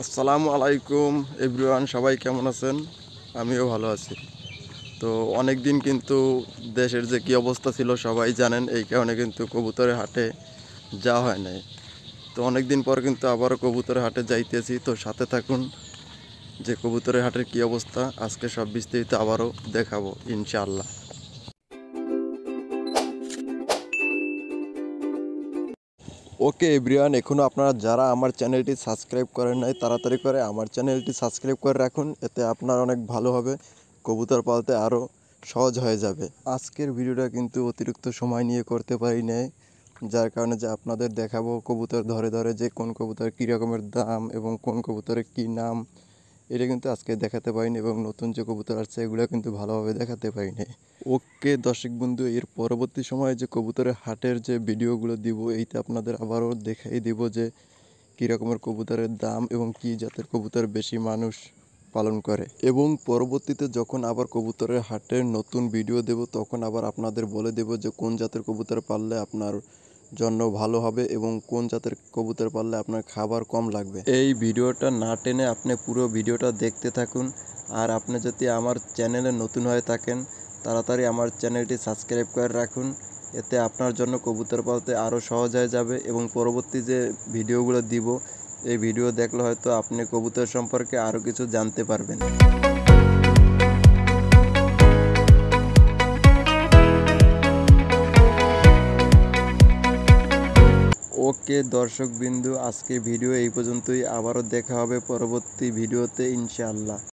আসসালামু আলাইকুম এভরিওয়ান, সবাই কেমন আছেন? আমিও ভালো আছি। তো অনেক দিন কিন্তু দেশের যে কী অবস্থা ছিল সবাই জানেন, এই কারণে কিন্তু কবুতরের হাটে যাওয়া হয় নাই। তো অনেক দিন পর কিন্তু আবারও কবুতরের হাটে যাইতেছি। তো সাথে থাকুন যে কবুতরের হাটের কী অবস্থা, আজকে সব বিস্তারিত আবারও দেখাবো ইনশাআল্লাহ। ওকে এভরিওয়ান, এখনও আপনারা যারা আমার চ্যানেলটি সাবস্ক্রাইব করেন নাই তাড়াতাড়ি করে আমার চ্যানেলটি সাবস্ক্রাইব করে রাখুন, এতে আপনার অনেক ভালো হবে, কবুতর পালতে আরও সহজ হয়ে যাবে। আজকের ভিডিওটা কিন্তু অতিরিক্ত সময় নিয়ে করতে পারি নাই, যার কারণে যে আপনাদের দেখাবো কবুতর ধরে ধরে যে কোন কবুতর কী রকমের দাম এবং কোন কবুতরের কী নাম, এটা কিন্তু আজকে দেখাতে পারিনি এবং নতুন যে কবুতর আসছে এগুলো কিন্তু ভালোভাবে দেখাতে পারিনি। ওকে দর্শক বন্ধু, এর পরবর্তী সময়ে যে কবুতরের হাটের যে ভিডিওগুলো দিব, এইতে আপনাদের আবারও দেখাই দিব যে কী রকমের কবুতরের দাম এবং কী জাতের কবুতর বেশি মানুষ পালন করে। এবং পরবর্তীতে যখন আবার কবুতরের হাটের নতুন ভিডিও দেব তখন আবার আপনাদের বলে দেব যে কোন জাতের কবুতর পাললে আপনার জন্য ভালো হবে এবং কোন জাতের কবুতর পাললে আপনার খাবার কম লাগবে। এই ভিডিওটা না টেনে আপনি পুরো ভিডিওটা দেখতে থাকুন। আর আপনি যদি আমার চ্যানেলে নতুন হয়ে থাকেন তাড়াতাড়ি আমার চ্যানেলটি সাবস্ক্রাইব করে রাখুন, এতে আপনার জন্য কবুতর পালতে আরও সহজ হয়ে যাবে এবং পরবর্তী যে ভিডিওগুলো দিব এই ভিডিও দেখলে হয়তো আপনি কবুতর সম্পর্কে আরও কিছু জানতে পারবেন। ওকে দর্শক বিন্দু, আজকে ভিডিও এই পর্যন্তই, আবারও দেখা হবে পরবর্তী ভিডিওতে ইনশাআল্লাহ।